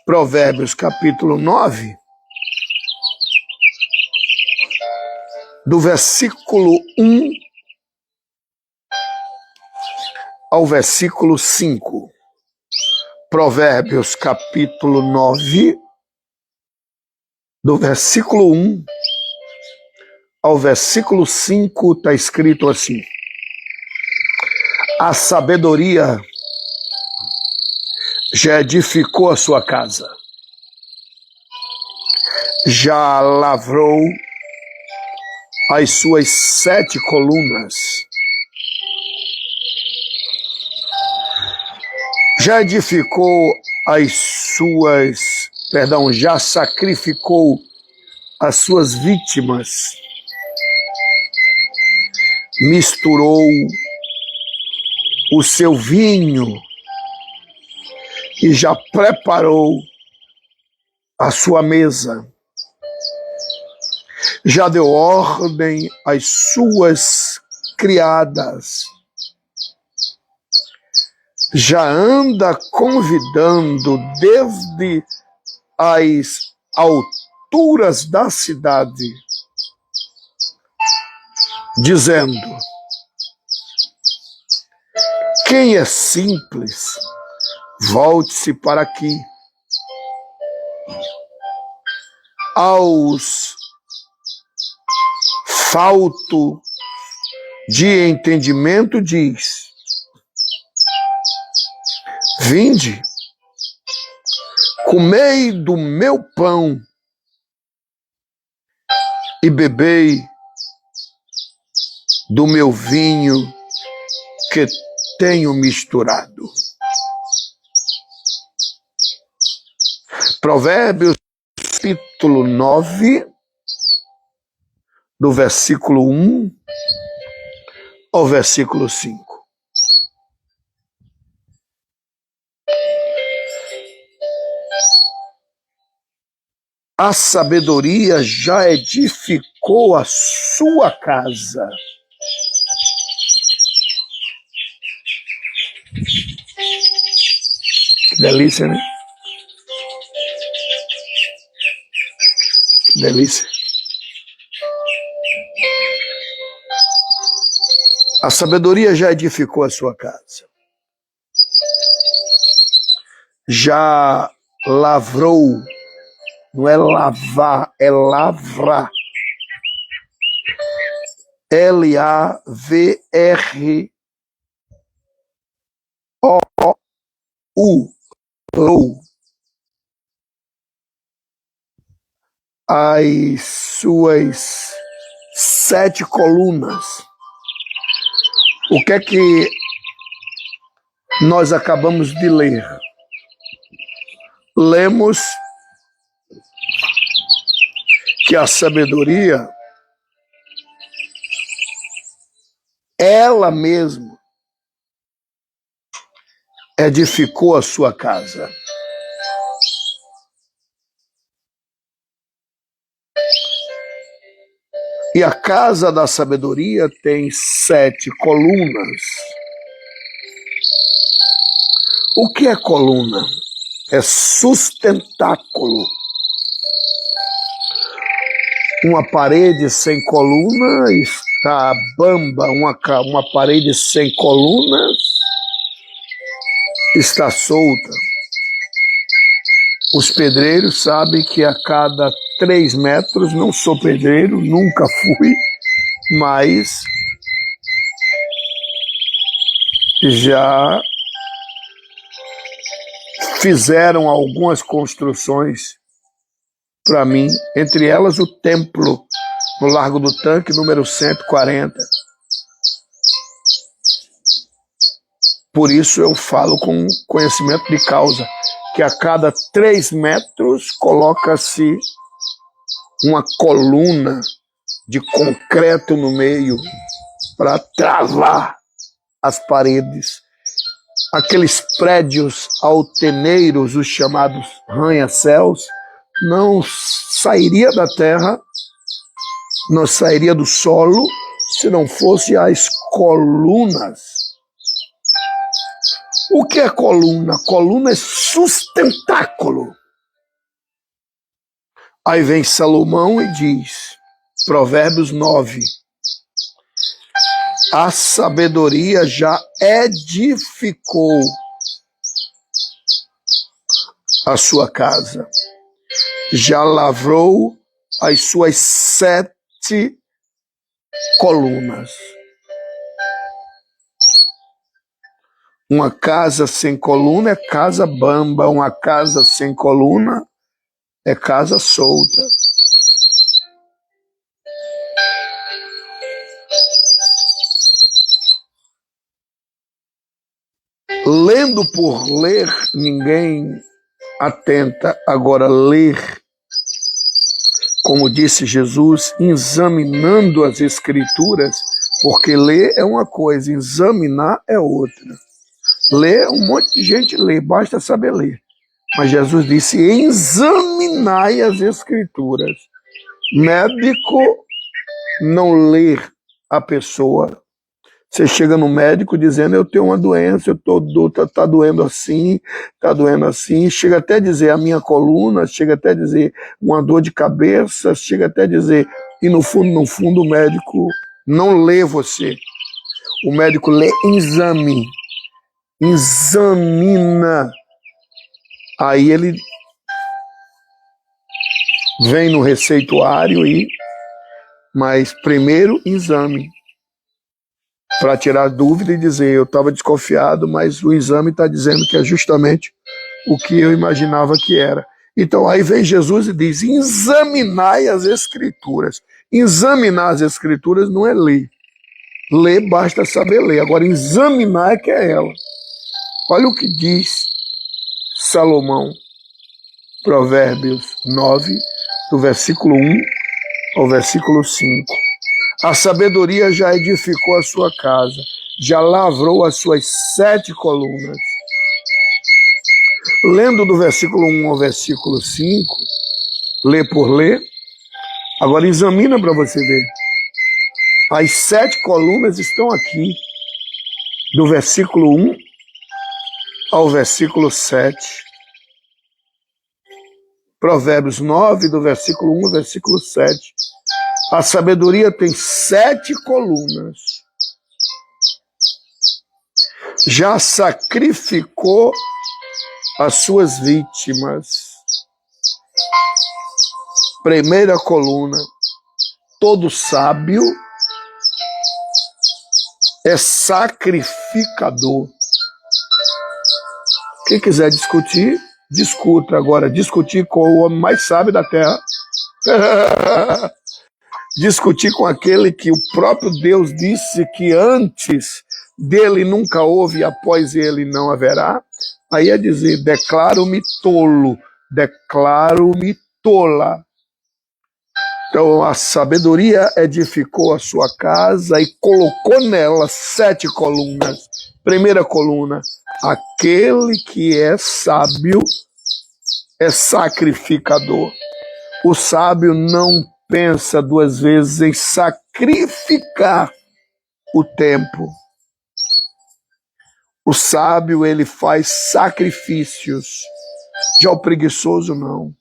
Provérbios capítulo 9, do versículo 1 ao versículo 5. Provérbios capítulo 9, do versículo 1 ao versículo 5, está escrito assim: a sabedoria já edificou a sua casa, já lavrou as suas 7 colunas, já edificou já sacrificou as suas vítimas, misturou o seu vinho e já preparou a sua mesa, já deu ordem às suas criadas, já anda convidando desde as alturas da cidade, dizendo: quem é simples, volte-se para aqui. Aos falto de entendimento diz: vinde, comei do meu pão e bebei do meu vinho que tenho misturado. Provérbios capítulo 9, do versículo 1 ao versículo 5. A sabedoria já edificou a sua casa. Que delícia, né? Que delícia. A sabedoria já edificou a sua casa. Já lavrou. Não é lavar, é lavrar. L-A-V-R-O-U. As suas 7 colunas. O que é que nós acabamos de ler? Lemos que a sabedoria, ela mesma, edificou a sua casa. E a casa da sabedoria tem 7 colunas. O que é coluna? É sustentáculo. Uma parede sem coluna está bamba, uma parede sem colunas está solta. Os pedreiros sabem que a cada 3 metros, não sou pedreiro, nunca fui, mas já fizeram algumas construções para mim, entre elas o templo no Largo do Tanque, número 140. Por isso eu falo com conhecimento de causa, que a cada 3 metros coloca-se uma coluna de concreto no meio para travar as paredes. Aqueles prédios alteneiros, os chamados arranha-céus, não sairia da terra, não sairia do solo, se não fosse as colunas. O que é coluna? Coluna é sustentáculo. Aí vem Salomão e diz, Provérbios 9, a sabedoria já edificou a sua casa, já lavrou as suas 7 colunas. Uma casa sem coluna é casa bamba, uma casa sem coluna é casa solta. Lendo por ler, ninguém atenta. Agora, ler, como disse Jesus, examinando as Escrituras, porque ler é uma coisa, examinar é outra. Ler, um monte de gente lê, basta saber ler. Mas Jesus disse, examinai as Escrituras. Médico não lê a pessoa. Você chega no médico dizendo, eu tenho uma doença, tá doendo assim, chega até a dizer a minha coluna, chega até a dizer uma dor de cabeça, chega até a dizer, e no fundo o médico não lê você. O médico lê exame, examina. Aí ele vem no receituário mas primeiro exame, para tirar dúvida e dizer, eu estava desconfiado, mas o exame está dizendo que é justamente o que eu imaginava que era. Então aí vem Jesus e diz, examinai as Escrituras. Examinar as Escrituras não é ler. Ler basta saber ler. Agora examinar é que é ela. Olha o que diz Salomão, Provérbios 9, do versículo 1 ao versículo 5. A sabedoria já edificou a sua casa, já lavrou as suas 7 colunas. Lendo do versículo 1 ao versículo 5, lê por ler, agora examina para você ver. As 7 colunas estão aqui, do versículo 1 ao versículo 7. Provérbios 9, do versículo 1 ao versículo 7. A sabedoria tem 7 colunas. Já sacrificou as suas vítimas. Primeira coluna. Todo sábio é sacrificador. Quem quiser discutir, discuta. Agora, discutir com o homem mais sábio da terra. Discutir com aquele que o próprio Deus disse que antes dele nunca houve e após ele não haverá, aí é dizer, declaro-me tolo, declaro-me tola. Então a sabedoria edificou a sua casa e colocou nela 7 colunas. Primeira coluna, aquele que é sábio é sacrificador. O sábio não pensa 2 vezes em sacrificar o tempo. O sábio, ele faz sacrifícios. Já o preguiçoso, não.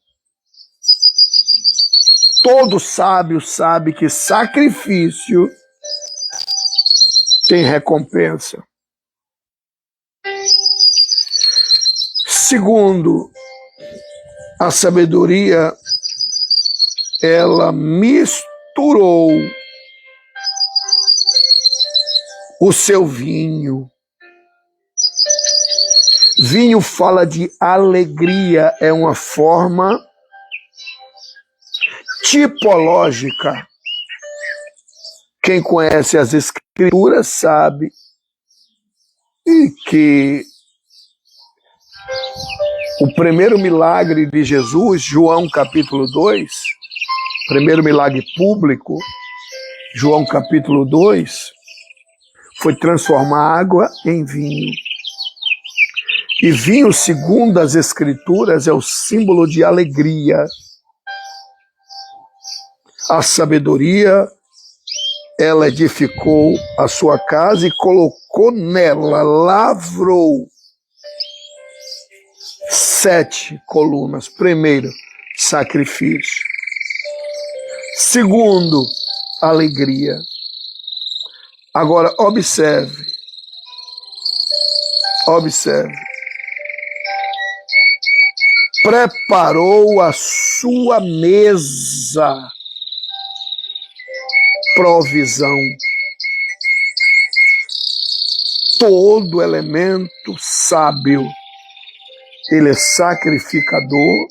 Todo sábio sabe que sacrifício tem recompensa. Segundo, a sabedoria, ela misturou o seu vinho. Vinho fala de alegria, é uma forma tipológica. Quem conhece as Escrituras sabe que o primeiro milagre de Jesus, João capítulo 2, primeiro milagre público, João capítulo 2, foi transformar água em vinho. E vinho, segundo as Escrituras, é o símbolo de alegria. A sabedoria, ela edificou a sua casa e colocou nela, lavrou 7 colunas. Primeiro, sacrifício. Segundo, alegria. Agora, observe. Preparou a sua mesa. Provisão. Todo elemento sábio. Ele é sacrificador.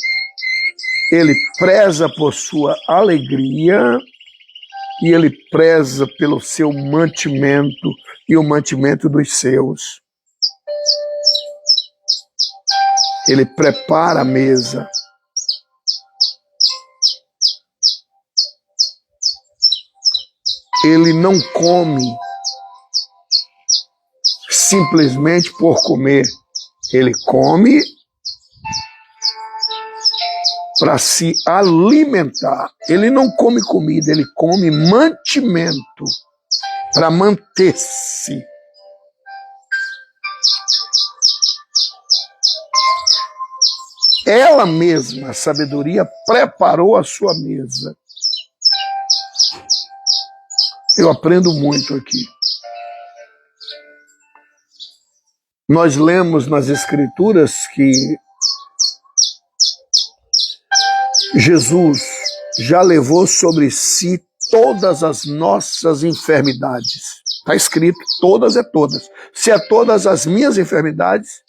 Ele preza por sua alegria. E ele preza pelo seu mantimento e o mantimento dos seus. Ele prepara a mesa. Ele não come simplesmente por comer. Ele come para se alimentar. Ele não come comida, ele come mantimento para manter-se. Ela mesma, a sabedoria, preparou a sua mesa. Eu aprendo muito aqui. Nós lemos nas Escrituras que Jesus já levou sobre si todas as nossas enfermidades. Está escrito, todas é todas. Se é todas as minhas enfermidades,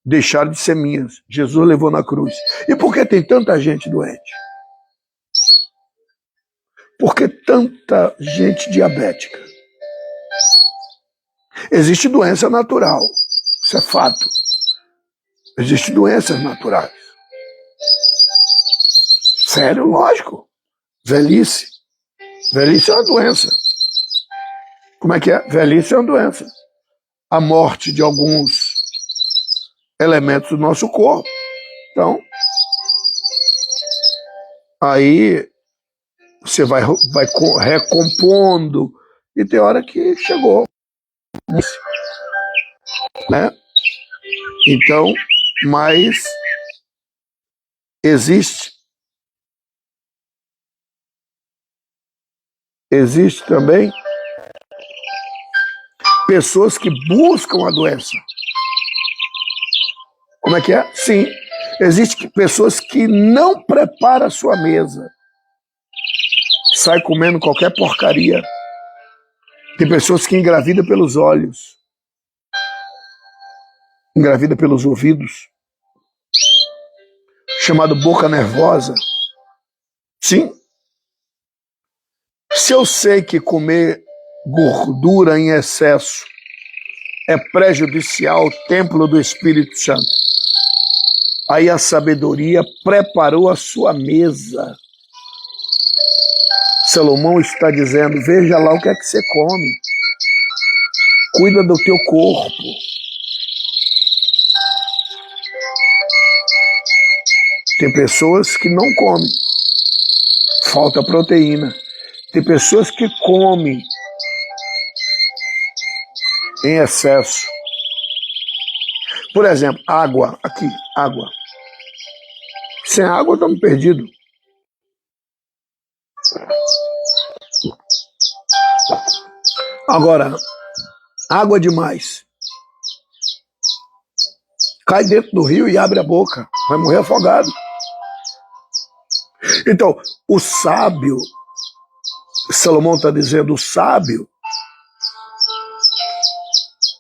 deixaram de ser minhas. Jesus levou na cruz. E por que tem tanta gente doente? Por que tanta gente diabética? Existe doença natural. Isso é fato. Existem doenças naturais. Sério, lógico. Velhice. Velhice é uma doença. Como é que é? Velhice é uma doença. A morte de alguns elementos do nosso corpo. Então, aí você vai recompondo e tem hora que chegou. Né? Então, mas existe também pessoas que buscam a doença. Como é que é? Sim, existem pessoas que não preparam a sua mesa. Sai comendo qualquer porcaria. Tem pessoas que engravidam pelos olhos. Engravida pelos ouvidos. Chamado boca nervosa. Sim. Se eu sei que comer gordura em excesso é prejudicial ao templo do Espírito Santo, aí a sabedoria preparou a sua mesa. Salomão está dizendo, veja lá o que é que você come. Cuida do teu corpo. Tem pessoas que não comem. Falta proteína. Tem pessoas que comem em excesso. Por exemplo, água. Aqui, água. Sem água estamos perdidos. Agora, água demais. Cai dentro do rio e abre a boca. Vai morrer afogado. Então, o sábio, Salomão está dizendo, o sábio,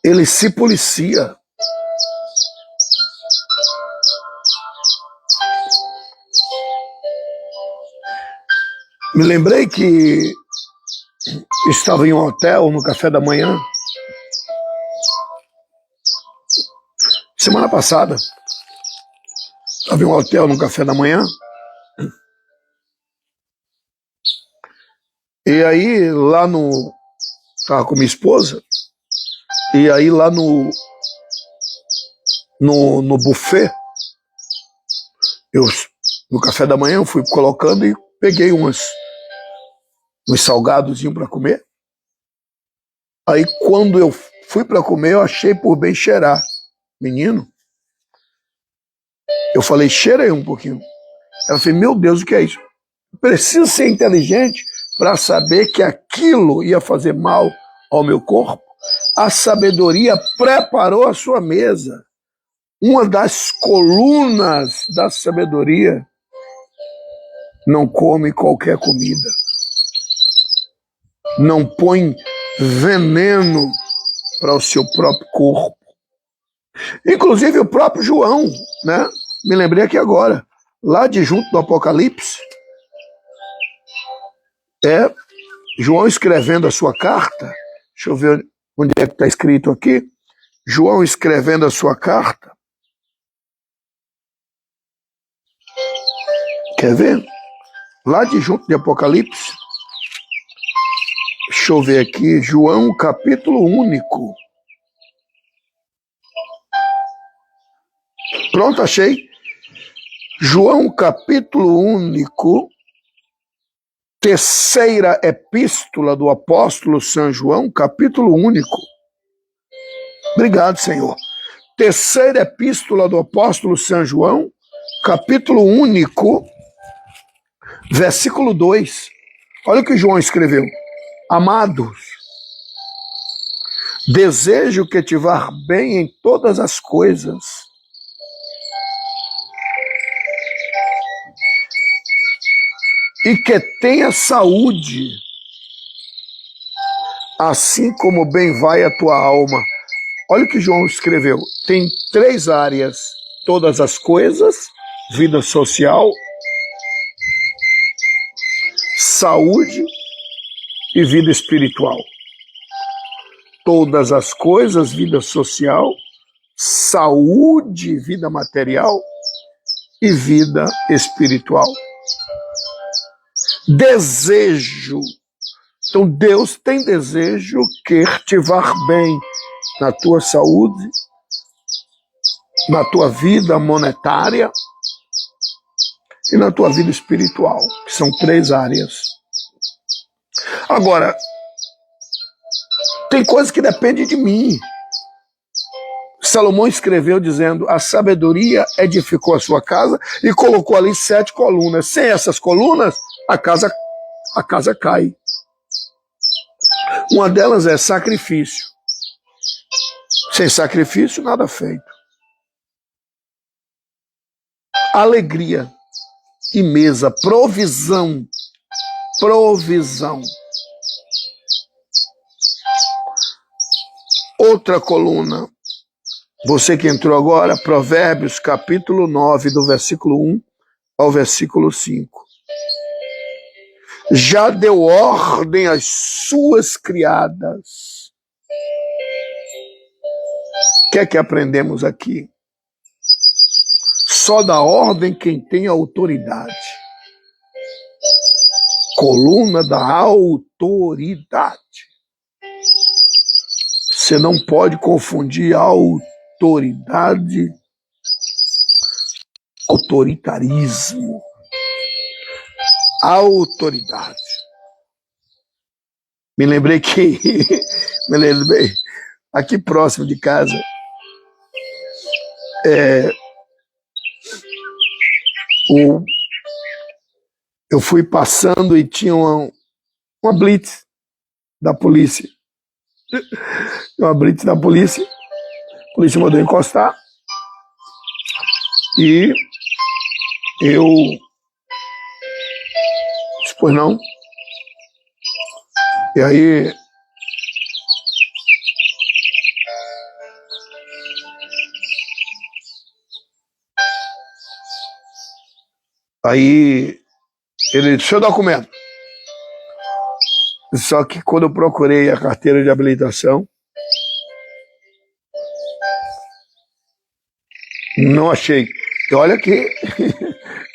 ele se policia. Me lembrei que estava em um hotel no café da manhã, semana passada. Estava em um hotel no café da manhã. E aí, lá no... Estava com minha esposa. E aí, lá no buffet, no café da manhã, eu fui colocando e peguei uns salgadozinhos para comer. Aí, quando eu fui para comer, eu achei por bem cheirar. Menino, eu falei, cheira aí um pouquinho. Ela falou, meu Deus, o que é isso? preciso ser inteligente para saber que aquilo ia fazer mal ao meu corpo. A sabedoria preparou a sua mesa. Uma das colunas da sabedoria: não come qualquer comida. Não põe veneno para o seu próprio corpo. Inclusive o próprio João, né? Me lembrei aqui agora, lá de junto do Apocalipse, João escrevendo a sua carta. Deixa eu ver onde é que está escrito aqui. João escrevendo a sua carta. Quer ver? Lá de junto de Apocalipse. Deixa eu ver aqui. João, capítulo único. Pronto, achei. João, capítulo único. Terceira epístola do apóstolo São João, capítulo único. Obrigado, Senhor. Terceira epístola do apóstolo São João, capítulo único, versículo 2. Olha o que João escreveu. Amados, desejo que te vá bem em todas as coisas. E que tenha saúde, assim como bem vai a tua alma. Olha o que João escreveu. Tem 3 áreas: todas as coisas, vida social, saúde e vida espiritual. Todas as coisas, vida social, saúde, vida material e vida espiritual. Desejo. Então Deus tem desejo que te vá bem na tua saúde, na tua vida monetária e na tua vida espiritual, que são 3 áreas. Agora, tem coisa que depende de mim. Salomão escreveu dizendo: a sabedoria edificou a sua casa e colocou ali 7 colunas. Sem essas colunas, a casa cai. Uma delas é sacrifício. Sem sacrifício, nada feito. Alegria e mesa, provisão. Provisão. Outra coluna, você que entrou agora, Provérbios capítulo 9, do versículo 1 ao versículo 5. Já deu ordem às suas criadas. O que é que aprendemos aqui? Só dá ordem quem tem autoridade. Coluna da autoridade. Você não pode confundir autoridade, autoritarismo. Autoridade. Me lembrei aqui próximo de casa, eu fui passando e tinha uma blitz da polícia. Uma blitz da polícia. A polícia mandou encostar. E eu disse, pois não. E aí ele disse, seu documento. Só que quando eu procurei a carteira de habilitação, não achei. E olha que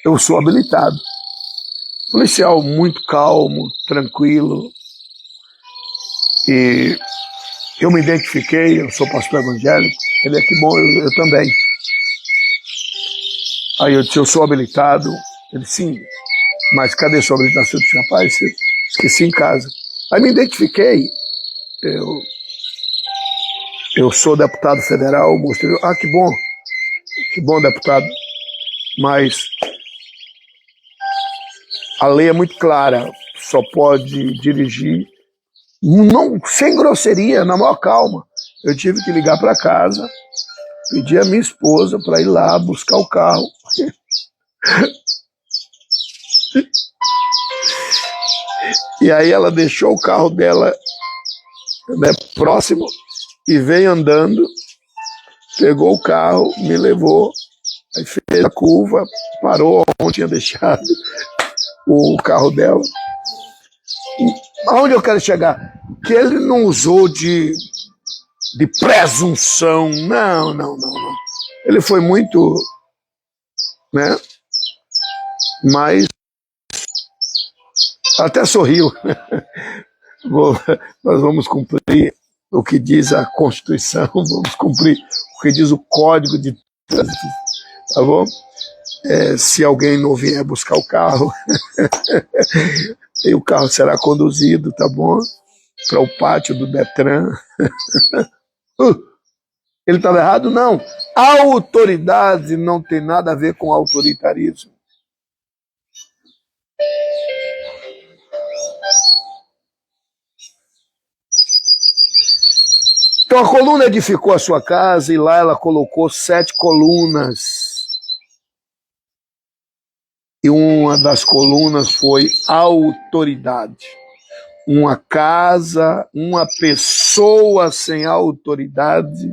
eu sou habilitado. Policial muito calmo, tranquilo. E eu me identifiquei, eu sou pastor evangélico. Ele é que bom, eu também. Aí eu disse, eu sou habilitado. Ele, sim, mas cadê sua habilitação? Eu disse, rapaz, esqueci em casa. Aí me identifiquei. Eu sou deputado federal, mostrei. Ah, que bom, deputado. Mas A lei é muito clara, só pode dirigir não, sem grosseria, na maior calma. Eu tive que ligar para casa, pedir a minha esposa para ir lá buscar o carro. E aí ela deixou o carro dela, né, próximo e veio andando, pegou o carro, me levou, aí fez a curva, parou onde tinha deixado o carro dela. Aonde eu quero chegar? Que ele não usou de presunção, não. Ele foi muito, né? Mas até sorriu. Nós vamos cumprir o que diz a Constituição, vamos cumprir o que diz o Código de Trânsito, tá bom? Se alguém não vier buscar o carro, e o carro será conduzido, tá bom? Para o pátio do Detran. Ele estava errado? Não. A autoridade não tem nada a ver com autoritarismo. Então a coluna edificou a sua casa e lá ela colocou 7 colunas. E uma das colunas foi autoridade. Uma casa, uma pessoa sem autoridade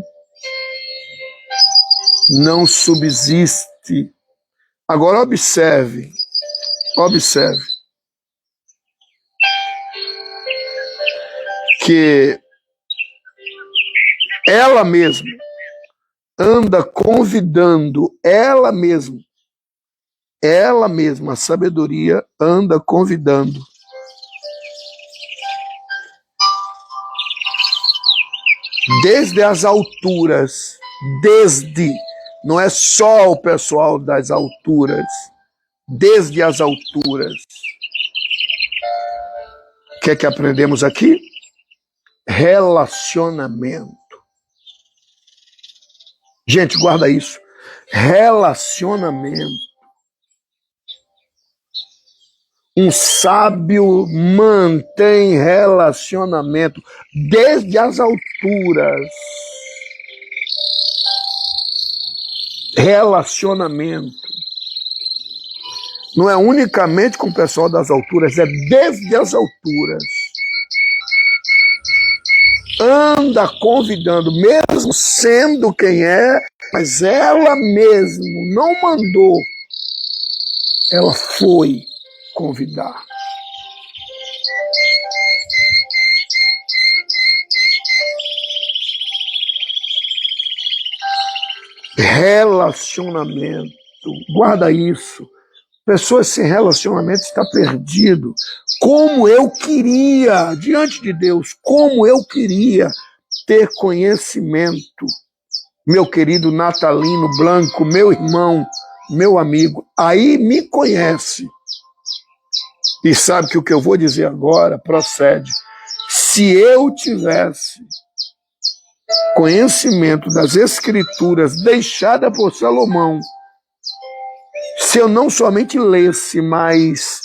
não subsiste. Agora observe. Que ela mesma anda convidando, ela mesma, a sabedoria anda convidando desde as alturas, não é só o pessoal das alturas, desde as alturas. O que é que aprendemos aqui? Relacionamento. Gente, guarda isso. Relacionamento. Um sábio mantém relacionamento desde as alturas. Relacionamento. Não é unicamente com o pessoal das alturas, é desde as alturas. Anda convidando, mesmo sendo quem é, mas ela mesmo não mandou, ela foi convidar. Relacionamento, guarda isso. Pessoas sem relacionamento estão perdido. Como eu queria, diante de Deus, como eu queria ter conhecimento. Meu querido Natalino Blanco, meu irmão, meu amigo, aí me conhece. E sabe que o que eu vou dizer agora procede. Se eu tivesse conhecimento das Escrituras deixada por Salomão, se eu não somente lesse, mas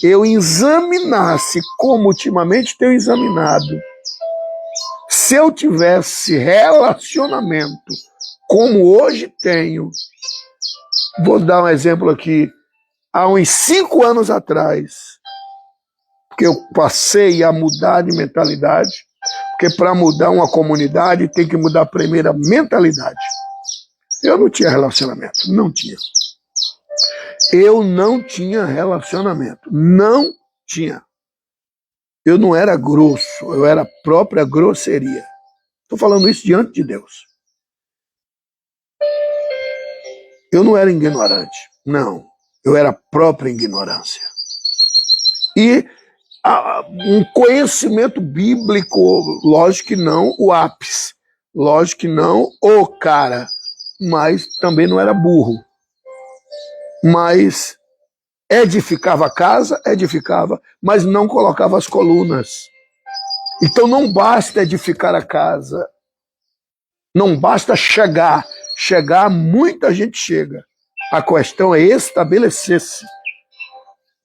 eu examinasse como ultimamente tenho examinado, se eu tivesse relacionamento como hoje tenho, vou dar um exemplo aqui, há uns 5 anos atrás, porque eu passei a mudar de mentalidade, porque para mudar uma comunidade tem que mudar primeiro a mentalidade. Eu não tinha relacionamento, não tinha. Eu não tinha relacionamento, não tinha. Eu não era grosso, eu era a própria grosseria. Estou falando isso diante de Deus. Eu não era ignorante, não. Eu era a própria ignorância. E um conhecimento bíblico, lógico que não o ápice, lógico que não o cara, mas também não era burro. Mas edificava a casa, edificava, mas não colocava as colunas. Então não basta edificar a casa, não basta chegar, muita gente chega. A questão é estabelecer-se.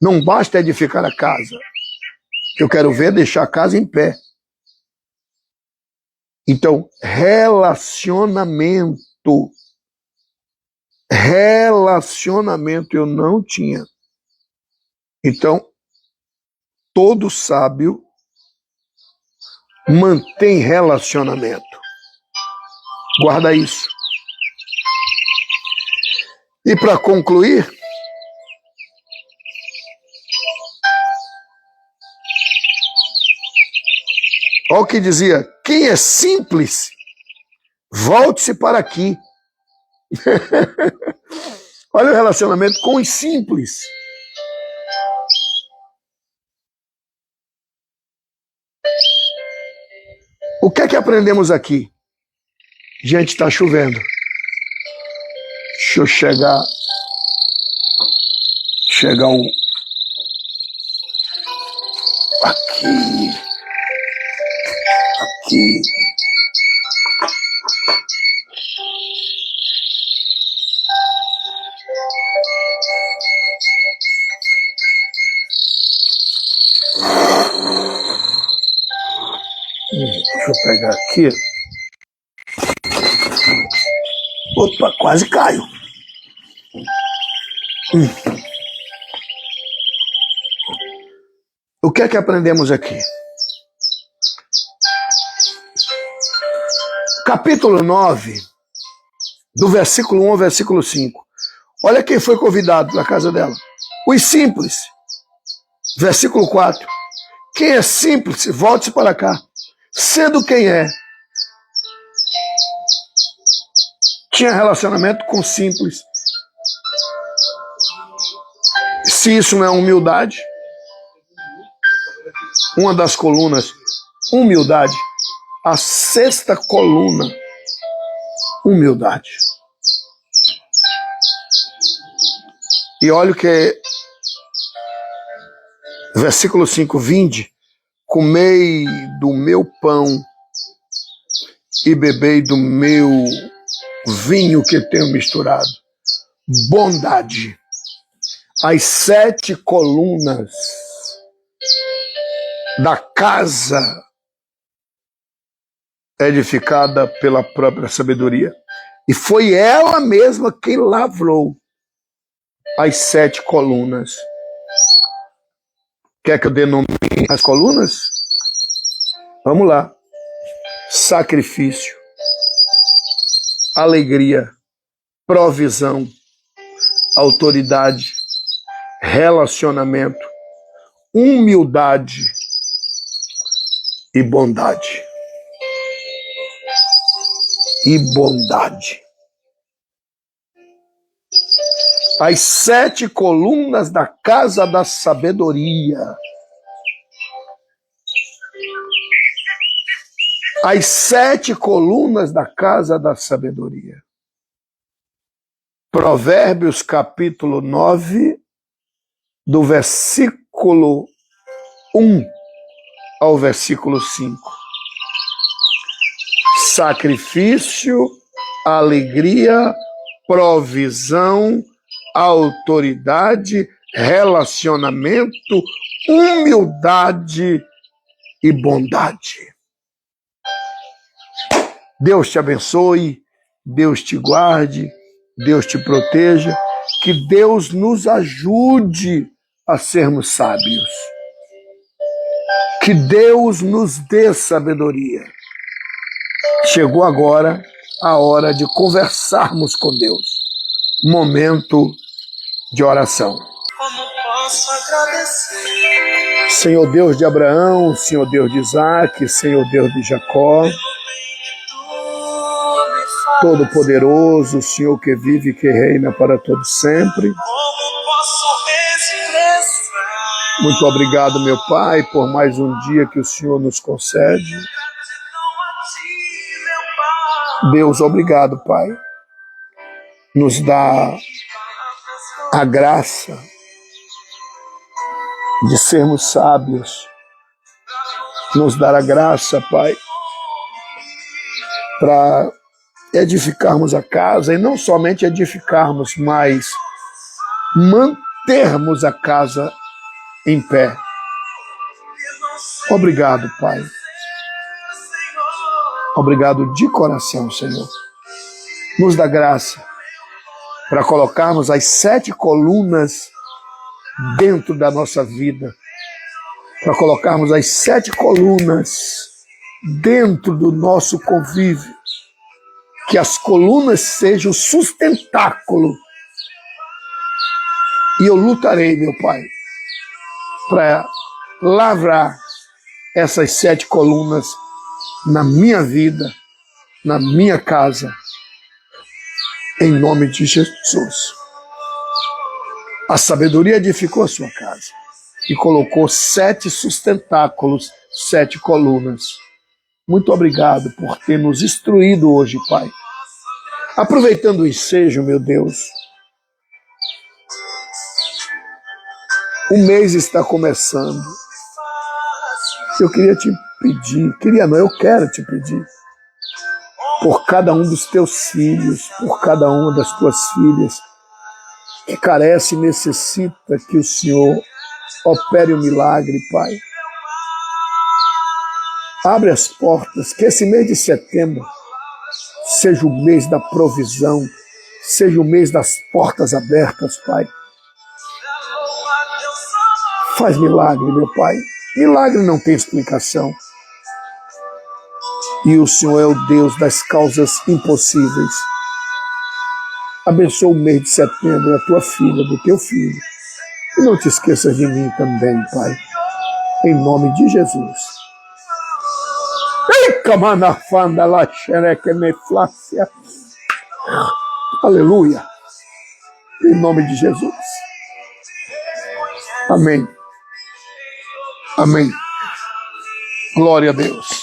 Não basta edificar a casa. Eu quero ver deixar a casa em pé. Então, relacionamento. Relacionamento eu não tinha. Então, todo sábio mantém relacionamento. Guarda isso. E para concluir, olha o que dizia: quem é simples, volte-se para aqui. Olha o relacionamento com os simples. O que é que aprendemos aqui? Gente, está chovendo. Deixa eu chegar aqui. Deixa eu pegar aqui. Opa, quase caio. O que é que aprendemos aqui? Capítulo 9, do versículo 1 ao versículo 5. Olha quem foi convidado na casa dela. Os simples. Versículo 4. Quem é simples, volte-se para cá. Sendo quem é. Tinha relacionamento com simples. Se isso não é humildade, uma das colunas, humildade. A sexta coluna, humildade. E olha o que é versículo 5, vinde, comei do meu pão e bebei do meu vinho que tenho misturado. Bondade. As 7 colunas da casa edificada pela própria sabedoria. E foi ela mesma quem lavrou as 7 colunas. Quer que eu denomine as colunas? Vamos lá. Sacrifício, alegria, provisão, autoridade, relacionamento, humildade e bondade. E bondade. As 7 colunas da casa da sabedoria. As 7 colunas da casa da sabedoria. Provérbios capítulo 9, do versículo 1 ao versículo 5. Sacrifício, alegria, provisão, autoridade, relacionamento, humildade e bondade. Deus te abençoe, Deus te guarde, Deus te proteja, que Deus nos ajude a sermos sábios. Que Deus nos dê sabedoria. Chegou agora a hora de conversarmos com Deus. Momento de oração. Como posso agradecer? Senhor Deus de Abraão, Senhor Deus de Isaac, Senhor Deus de Jacó, Todo-Poderoso, Senhor que vive e que reina para todo sempre. Muito obrigado, meu Pai, por mais um dia que o Senhor nos concede. Deus, obrigado, Pai. Nos dá a graça de sermos sábios. Nos dá a graça, Pai, para edificarmos a casa, e não somente edificarmos, mas mantermos a casa em pé. Obrigado, Pai. Obrigado de coração, Senhor. Nos dá graça para colocarmos as 7 colunas dentro da nossa vida, para colocarmos as 7 colunas dentro do nosso convívio, que as colunas sejam o sustentáculo. E eu lutarei, meu Pai, para lavrar essas 7 colunas na minha vida, na minha casa, em nome de Jesus. A sabedoria edificou a sua casa e colocou 7 sustentáculos, 7 colunas. Muito obrigado por ter nos instruído hoje, Pai. Aproveitando o ensejo, meu Deus, o mês está começando. Eu queria te pedir, eu quero te pedir, por cada um dos teus filhos, por cada uma das tuas filhas, que carece e necessita que o Senhor opere o milagre, Pai. Abre as portas, que esse mês de setembro seja o mês da provisão, seja o mês das portas abertas, Pai. Faz milagre, meu Pai. Milagre não tem explicação. E o Senhor é o Deus das causas impossíveis. Abençoa o mês de setembro da tua filha, do teu filho. E não te esqueças de mim também, Pai. Em nome de Jesus. Aleluia. Em nome de Jesus. Amém. Amém. Glória a Deus.